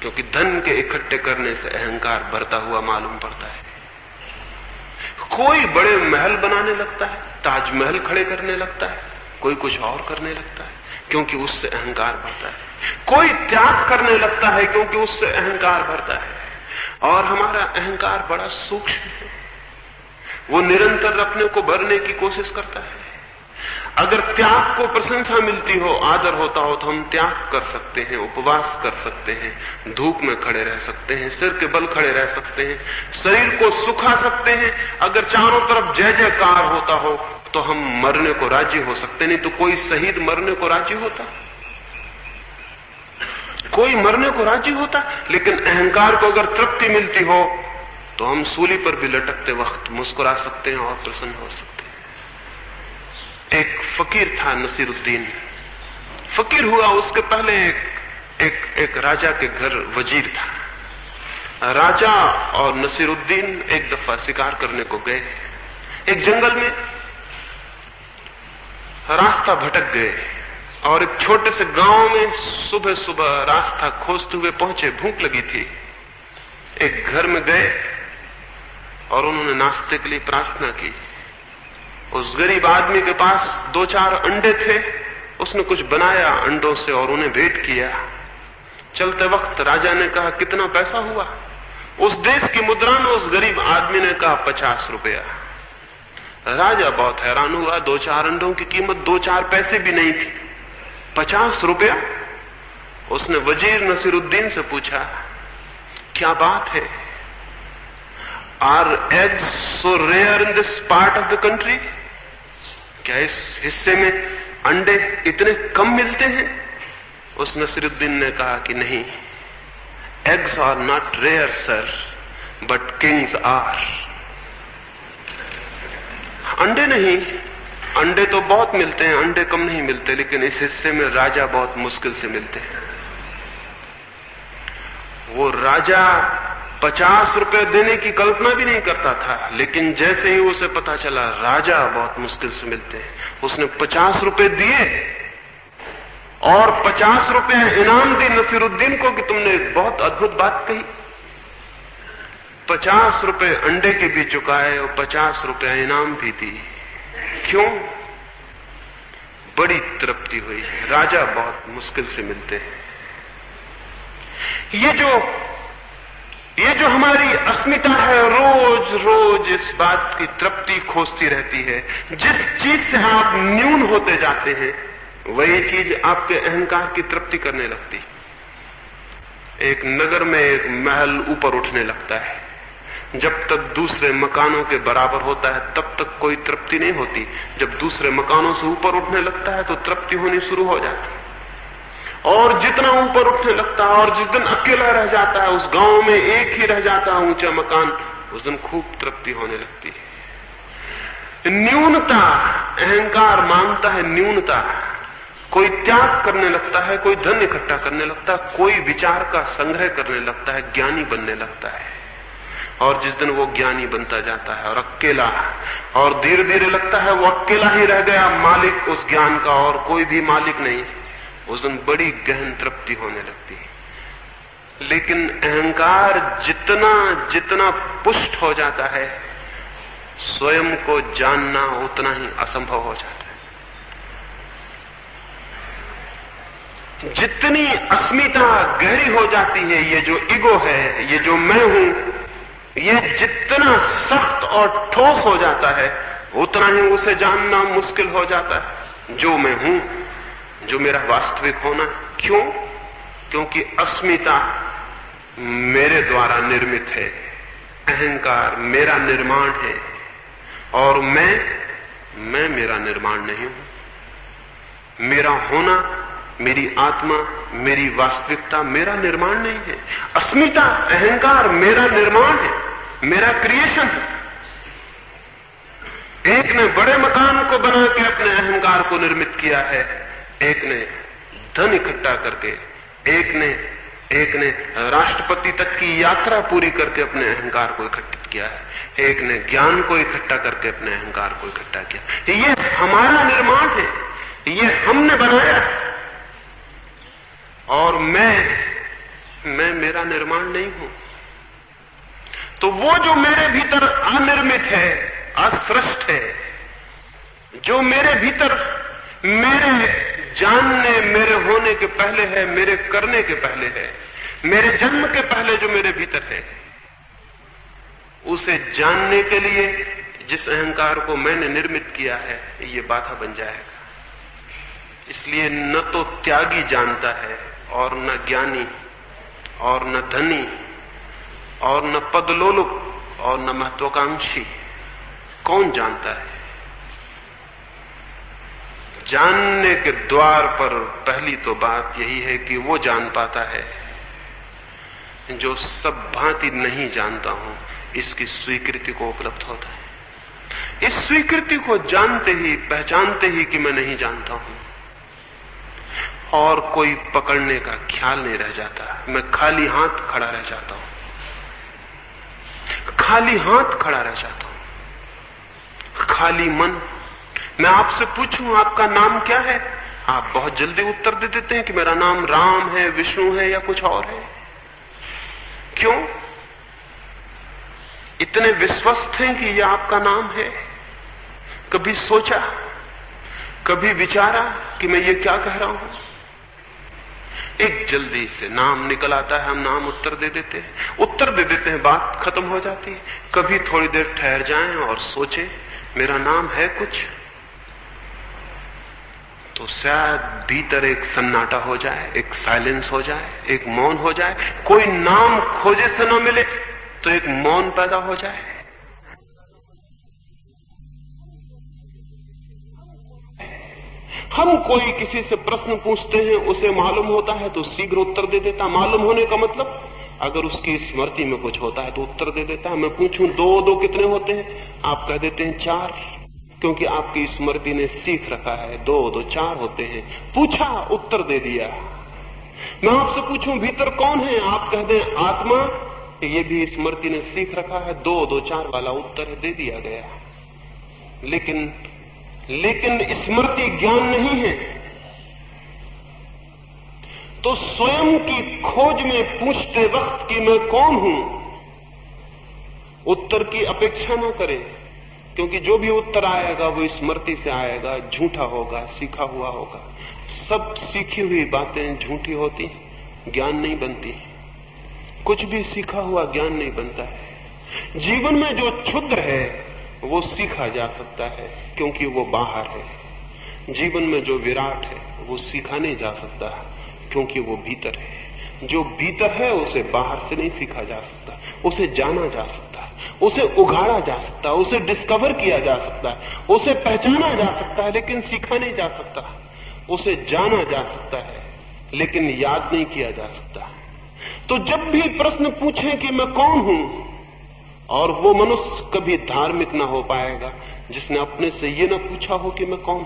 क्योंकि धन के इकट्ठे करने से अहंकार बढ़ता हुआ मालूम पड़ता है। कोई बड़े महल बनाने लगता है, ताजमहल खड़े करने लगता है, कोई कुछ और करने लगता है, क्योंकि उससे अहंकार बढ़ता है। कोई त्याग करने लगता है क्योंकि उससे अहंकार बढ़ता है। और हमारा अहंकार बड़ा सूक्ष्म है, वो निरंतर अपने को भरने की कोशिश करता है। अगर त्याग को प्रशंसा मिलती हो, आदर होता हो, तो हम त्याग कर सकते हैं, उपवास कर सकते हैं, धूप में खड़े रह सकते हैं, सिर के बल खड़े रह सकते हैं, शरीर को सुखा सकते हैं। अगर चारों तरफ जय जयकार होता हो तो हम मरने को राजी हो सकते। नहीं तो कोई शहीद मरने को राजी होता? कोई मरने को राजी होता? लेकिन अहंकार को अगर तृप्ति मिलती हो तो हम सूली पर भी लटकते वक्त मुस्कुरा सकते हैं और प्रसन्न हो सकते हैं। एक फकीर था नसीरुद्दीन, फकीर हुआ, उसके पहले एक राजा के घर वजीर था। राजा और नसीरुद्दीन एक दफा शिकार करने को गए। एक जंगल में रास्ता भटक गए और एक छोटे से गांव में सुबह सुबह रास्ता खोजते हुए पहुंचे। भूख लगी थी। एक घर में गए और उन्होंने नाश्ते के लिए प्रार्थना की। उस गरीब आदमी के पास 2-4 अंडे थे, उसने कुछ बनाया अंडों से और उन्हें भेंट किया। चलते वक्त राजा ने कहा, कितना पैसा हुआ? उस देश की मुद्रा में उस गरीब आदमी ने कहा 50 रुपया। राजा बहुत हैरान हुआ, 2-4 अंडों की कीमत 2-4 पैसे भी नहीं थी, 50 रुपया। उसने वजीर नसीरुद्दीन से पूछा, क्या बात है? Are eggs so rare in this part of the country? क्या इस हिस्से में अंडे इतने कम मिलते हैं? उस नसीरुद्दीन ने कहा कि नहीं, eggs are not rare sir, but kings are. अंडे नहीं, अंडे तो बहुत मिलते हैं, अंडे कम नहीं मिलते, लेकिन इस हिस्से में राजा बहुत मुश्किल से मिलते हैं। वो राजा 50 रुपए देने की कल्पना भी नहीं करता था, लेकिन जैसे ही उसे पता चला राजा बहुत मुश्किल से मिलते हैं, उसने 50 रुपए दिए और 50 रुपए इनाम दी नसीरुद्दीन को कि तुमने बहुत अद्भुत बात कही। 50 रुपए अंडे के भी चुकाए और 50 रुपए इनाम भी दी। क्यों? बड़ी तृप्ति हुई है। राजा बहुत मुश्किल से मिलते हैं। ये जो ये जो हमारी अस्मिता है रोज रोज इस बात की तृप्ति खोजती रहती है। जिस चीज से आप न्यून होते जाते हैं वही चीज आपके अहंकार की तृप्ति करने लगती है। एक नगर में एक महल ऊपर उठने लगता है, जब तक दूसरे मकानों के बराबर होता है तब तक कोई तृप्ति नहीं होती। जब दूसरे मकानों से ऊपर उठने लगता है तो तृप्ति होनी शुरू हो जाती है। और जितना ऊपर उठने लगता है और जिस दिन अकेला रह जाता है, उस गांव में एक ही रह जाता है ऊंचा मकान, उस दिन खूब तृप्ति होने लगती है। न्यूनता, अहंकार मांगता है न्यूनता। कोई त्याग करने लगता है, कोई धन इकट्ठा करने लगता है, कोई विचार का संग्रह करने लगता है, ज्ञानी बनने लगता है। और जिस दिन वो ज्ञानी बनता जाता है और अकेला, और धीरे धीरे लगता है वो अकेला ही रह गया, मालिक उस ज्ञान का और कोई भी मालिक नहीं, उस दिन बड़ी गहन तृप्ति होने लगती है। लेकिन अहंकार जितना जितना पुष्ट हो जाता है, स्वयं को जानना उतना ही असंभव हो जाता है। जितनी अस्मिता गहरी हो जाती है, ये जो ईगो है, ये जो मैं हूं, ये जितना सख्त और ठोस हो जाता है उतना ही उसे जानना मुश्किल हो जाता है। जो मैं हूं, जो मेरा वास्तविक होना। क्यों? क्योंकि अस्मिता मेरे द्वारा निर्मित है, अहंकार मेरा निर्माण है, और मैं मेरा निर्माण नहीं हूं। मेरा होना, मेरी आत्मा, मेरी वास्तविकता मेरा निर्माण नहीं है। अस्मिता, अहंकार मेरा निर्माण है, मेरा क्रिएशन है। एक ने बड़े मकान को बना के अपने अहंकार को निर्मित किया है, एक ने धन इकट्ठा करके, एक ने राष्ट्रपति तक की यात्रा पूरी करके अपने अहंकार को इकट्ठित किया है, एक ने ज्ञान को इकट्ठा करके अपने अहंकार को इकट्ठा किया। ये हमारा निर्माण है, ये हमने बनाया है। और मैं मेरा निर्माण नहीं हूं। तो वो जो मेरे भीतर अनिर्मित है, असृष्ट है, जो मेरे भीतर मेरे जानने, मेरे होने के पहले है, मेरे करने के पहले है, मेरे जन्म के पहले जो मेरे भीतर है, उसे जानने के लिए जिस अहंकार को मैंने निर्मित किया है, ये बाधा बन जाएगा। इसलिए न तो त्यागी जानता है, और न ज्ञानी, और न धनी, और न पदलोलुप, और न महत्वाकांक्षी। कौन जानता है? जानने के द्वार पर पहली तो बात यही है कि वो जान पाता है जो सब भांति नहीं जानता हूं, इसकी स्वीकृति को उपलब्ध होता है। इस स्वीकृति को जानते ही, पहचानते ही कि मैं नहीं जानता हूं, और कोई पकड़ने का ख्याल नहीं रह जाता। मैं खाली हाथ खड़ा रह जाता हूं, खाली हाथ खड़ा रह जाता हूं, खाली मन। मैं आपसे पूछूं आपका नाम क्या है, आप बहुत जल्दी उत्तर दे देते हैं कि मेरा नाम राम है, विष्णु है, या कुछ और है। क्यों? इतने विश्वस्त हैं कि यह आपका नाम है। कभी सोचा, कभी विचारा कि मैं ये क्या कह रहा हूं? एक जल्दी से नाम निकल आता है, हम नाम उत्तर दे देते हैं, बात खत्म हो जाती है। कभी थोड़ी देर ठहर जाएं और सोचें, मेरा नाम है कुछ, तो शायद भीतर एक सन्नाटा हो जाए, एक साइलेंस हो जाए, एक मौन हो जाए। कोई नाम खोजे से न मिले तो एक मौन पैदा हो जाए। हम कोई किसी से प्रश्न पूछते हैं, उसे मालूम होता है तो शीघ्र उत्तर दे देता। मालूम होने का मतलब, अगर उसकी स्मृति में कुछ होता है तो उत्तर दे देता है। मैं पूछूं दो कितने होते हैं, आप कह देते हैं 4, क्योंकि आपकी स्मृति ने सीख रखा है 2 4 होते हैं। पूछा, उत्तर दे दिया। मैं आपसे पूछूं भीतर कौन है, आप कह दें आत्मा, ये भी स्मृति ने सीख रखा है 2 4 वाला उत्तर दे दिया गया। लेकिन स्मृति ज्ञान नहीं है। तो स्वयं की खोज में पूछते वक्त कि मैं कौन हूं, उत्तर की अपेक्षा न करें, क्योंकि जो भी उत्तर आएगा वो स्मृति से आएगा, झूठा होगा, सीखा हुआ होगा। सब सीखी हुई बातें झूठी होती, ज्ञान नहीं बनती। कुछ भी सीखा हुआ ज्ञान नहीं बनता है। जीवन में जो क्षुद्र है वो सीखा जा सकता है क्योंकि वो बाहर है। जीवन में जो विराट है वो सीखा नहीं जा सकता क्योंकि वो भीतर है। जो भीतर है उसे बाहर से नहीं सीखा जा सकता, उसे जाना जा सकता है, उसे उगाड़ा जा सकता है, उसे डिस्कवर किया जा सकता है, उसे पहचाना जा सकता है, लेकिन सीखा नहीं जा सकता। उसे जाना जा सकता है लेकिन याद नहीं किया जा सकता। तो जब भी प्रश्न पूछें कि मैं कौन हूं, और वो मनुष्य कभी धार्मिक ना हो पाएगा जिसने अपने से ये ना पूछा हो कि मैं कौन,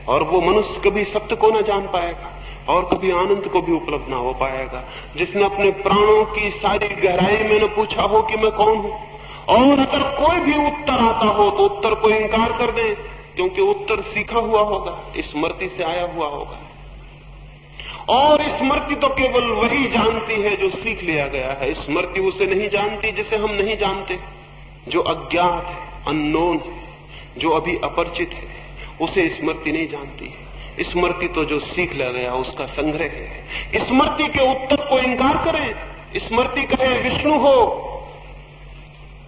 और वो मनुष्य कभी सत्य को ना जान पाएगा और कभी आनंद को भी उपलब्ध ना हो पाएगा जिसने अपने प्राणों की सारी गहराई में न पूछा हो कि मैं कौन हूं। और अगर कोई भी उत्तर आता हो तो उत्तर को इंकार कर दें, क्योंकि उत्तर सीखा हुआ होगा, स्मृति से आया हुआ होगा। और स्मृति तो केवल वही जानती है जो सीख लिया गया है। स्मृति उसे नहीं जानती जिसे हम नहीं जानते, जो अज्ञात है, अननोन है, जो अभी अपरिचित है, उसे स्मृति नहीं जानती है। स्मृति तो जो सीख लिया गया उसका संग्रह है। स्मृति के उत्तर को इंकार करें। स्मृति कहे विष्णु हो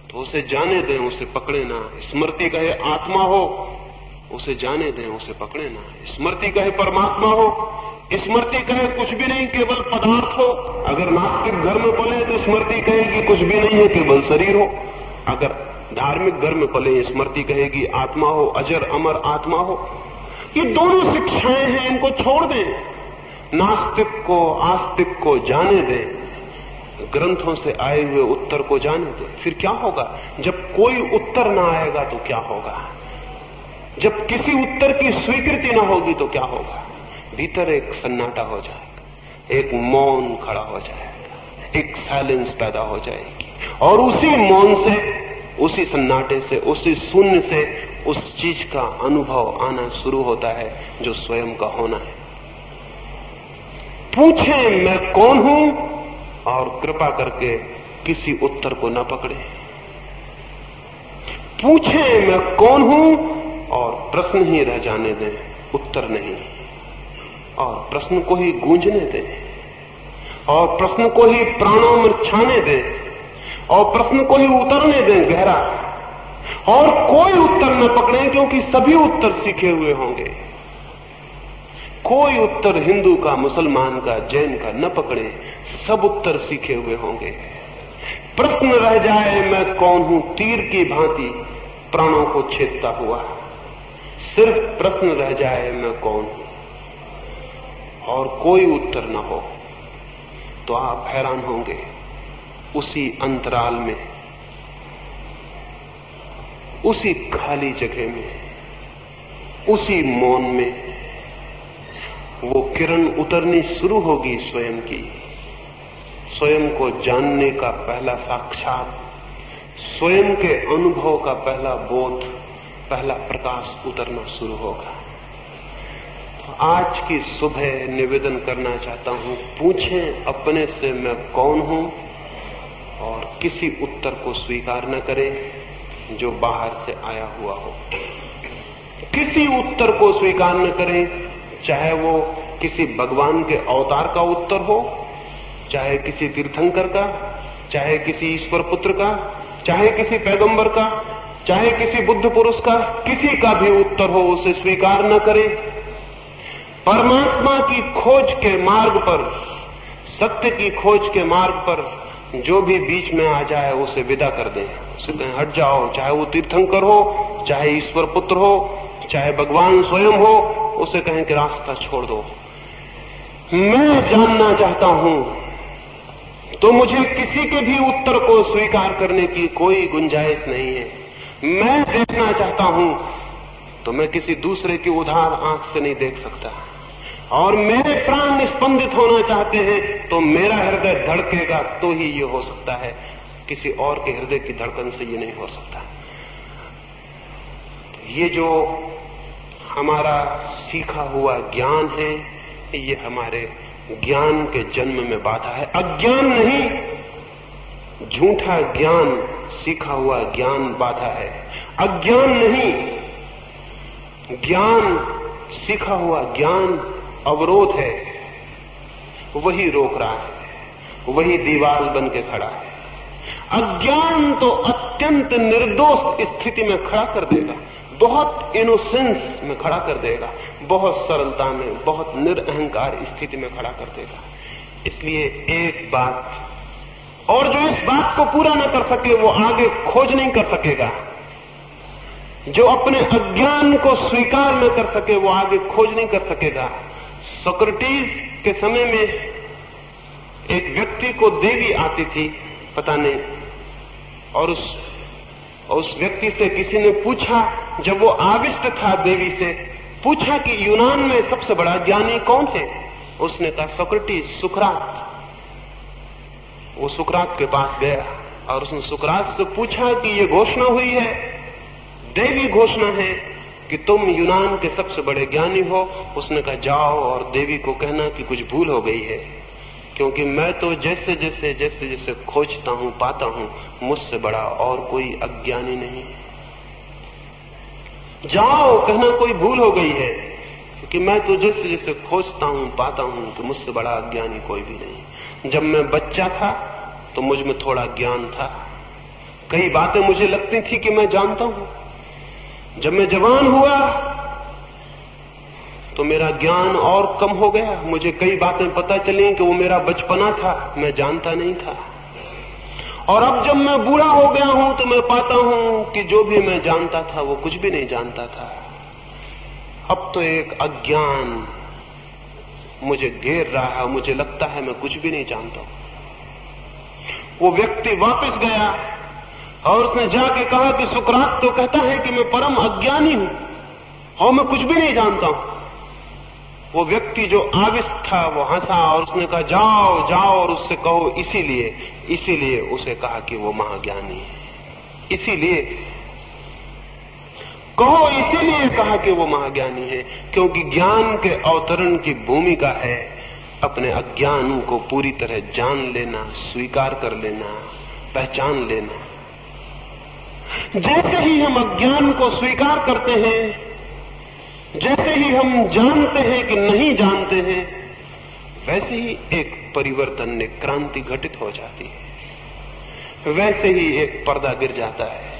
तो उसे जाने दें, उसे पकड़े ना। स्मृति कहे आत्मा हो, उसे जाने दें, उसे पकड़े ना। स्मृति कहे परमात्मा हो, स्मृति कहे कुछ भी नहीं, केवल पदार्थ हो। अगर नास्तिक घर में पले तो स्मृति कहेगी कुछ भी नहीं है, केवल शरीर हो। अगर धार्मिक घर में पले स्मृति कहेगी आत्मा हो, अजर अमर आत्मा हो। ये दोनों शिक्षाएं हैं, इनको छोड़ दें। नास्तिक को आस्तिक को जाने दें, ग्रंथों से आए हुए उत्तर को जाने दें। फिर क्या होगा? जब कोई उत्तर ना आएगा तो क्या होगा? जब किसी उत्तर की स्वीकृति ना होगी तो क्या होगा? भीतर एक सन्नाटा हो जाएगा, एक मौन खड़ा हो जाएगा, एक साइलेंस पैदा हो जाएगी। और उसी मौन से, उसी सन्नाटे से, उसी शून्य से उस चीज का अनुभव आना शुरू होता है जो स्वयं का होना है। पूछें मैं कौन हूं, और कृपा करके किसी उत्तर को न पकड़े। पूछें मैं कौन हूं और प्रश्न ही रह जाने दें, उत्तर नहीं। और प्रश्न को ही गूंजने दें, और प्रश्न को ही प्राणों में छाने दें, और प्रश्न को ही उतरने दें गहरा। और कोई उत्तर न पकड़ें, क्योंकि सभी उत्तर सीखे हुए होंगे। कोई उत्तर हिंदू का, मुसलमान का, जैन का न पकड़े, सब उत्तर सीखे हुए होंगे। प्रश्न रह जाए मैं कौन हूं, तीर की भांति प्राणों को छेदता हुआ। सिर्फ प्रश्न रह जाए मैं कौन हूं और कोई उत्तर न हो, तो आप हैरान होंगे। उसी अंतराल में, उसी खाली जगह में, उसी मौन में वो किरण उतरनी शुरू होगी स्वयं की। स्वयं को जानने का पहला साक्षात, स्वयं के अनुभव का पहला बोध, पहला प्रकाश उतरना शुरू होगा। तो आज की सुबह निवेदन करना चाहता हूं, पूछें अपने से मैं कौन हूं, और किसी उत्तर को स्वीकार न करें जो बाहर से आया हुआ हो। किसी उत्तर को स्वीकार न करें, चाहे वो किसी भगवान के अवतार का उत्तर हो, चाहे किसी तीर्थंकर का, चाहे किसी ईश्वर पुत्र का, चाहे किसी पैगंबर का, चाहे किसी बुद्ध पुरुष का, किसी का भी उत्तर हो, उसे स्वीकार न करें। परमात्मा की खोज के मार्ग पर, सत्य की खोज के मार्ग पर जो भी बीच में आ जाए उसे विदा कर दें, उसे कहें हट जाओ। चाहे वो तीर्थंकर हो, चाहे ईश्वर पुत्र हो, चाहे भगवान स्वयं हो, उसे कहें कि रास्ता छोड़ दो। मैं जानना चाहता हूं तो मुझे किसी के भी उत्तर को स्वीकार करने की कोई गुंजाइश नहीं है। मैं देखना चाहता हूं तो मैं किसी दूसरे की उधार आंख से नहीं देख सकता। और मेरे प्राण स्पंदित होना चाहते हैं तो मेरा हृदय धड़केगा, तो ही ये हो सकता है। किसी और के हृदय की धड़कन से ये नहीं हो सकता। ये जो हमारा सीखा हुआ ज्ञान है, ये हमारे ज्ञान के जन्म में बाधा है। अज्ञान नहीं, झूठा ज्ञान, सीखा हुआ ज्ञान बाधा है। अज्ञान नहीं, ज्ञान, सीखा हुआ ज्ञान अवरोध है, वही रोक रहा है। वही दीवार बन के खड़ा है। अज्ञान तो अत्यंत निर्दोष स्थिति में खड़ा कर देगा, बहुत इनोसेंस में खड़ा कर देगा, बहुत सरलता में, बहुत निरअहंकार स्थिति में खड़ा कर देगा। इसलिए एक बात, और जो इस बात को पूरा न कर सके वो आगे खोज नहीं कर सकेगा। जो अपने अज्ञान को स्वीकार न कर सके वो आगे खोज नहीं कर सकेगा। सोक्रेटिस के समय में एक व्यक्ति को देवी आती थी, पता नहीं, और उस व्यक्ति से किसी ने पूछा, जब वो आविष्ट था देवी से, पूछा कि यूनान में सबसे बड़ा ज्ञानी कौन है? उसने कहा सोक्रेटिस, सुकरात। वो सुकरात के पास गया और उसने सुकरात से पूछा कि ये घोषणा हुई है, देवी घोषणा है कि तुम यूनान के सबसे बड़े ज्ञानी हो। उसने कहा जाओ और देवी को कहना कि कुछ भूल हो गई है, क्योंकि मैं तो जैसे जैसे खोजता हूं, पाता हूं, मुझसे बड़ा और कोई अज्ञानी नहीं। जाओ, कहना कोई भूल हो गई है, क्योंकि मैं तो जैसे जैसे खोजता हूं, पाता हूं कि मुझसे बड़ा अज्ञानी कोई भी नहीं। जब मैं बच्चा था तो मुझ में थोड़ा ज्ञान था, कई बातें मुझे लगती थी कि मैं जानता हूं। जब मैं जवान हुआ तो मेरा ज्ञान और कम हो गया, मुझे कई बातें पता चली कि वो मेरा बचपना था, मैं जानता नहीं था। और अब जब मैं बूढ़ा हो गया हूं तो मैं पाता हूं कि जो भी मैं जानता था वो कुछ भी नहीं जानता था। अब तो एक अज्ञान मुझे घेर रहा है, मुझे लगता है मैं कुछ भी नहीं जानता। वो व्यक्ति वापस गया और उसने जाके कहा कि सुकरात तो कहता है कि मैं परम अज्ञानी हूं और मैं कुछ भी नहीं जानता हूं। वो व्यक्ति जो आविष्ट था वो हंसा और उसने कहा जाओ जाओ और उससे कहो इसीलिए उसे कहा कि वो महाज्ञानी है। इसीलिए कहो, इसीलिए कहा कि वो महाज्ञानी है, क्योंकि ज्ञान के अवतरण की भूमिका है अपने अज्ञान को पूरी तरह जान लेना, स्वीकार कर लेना, पहचान लेना। जैसे ही हम अज्ञान को स्वीकार करते हैं, जैसे ही हम जानते हैं कि नहीं जानते हैं, वैसे ही एक परिवर्तन, एक क्रांति घटित हो जाती है, वैसे ही एक पर्दा गिर जाता है।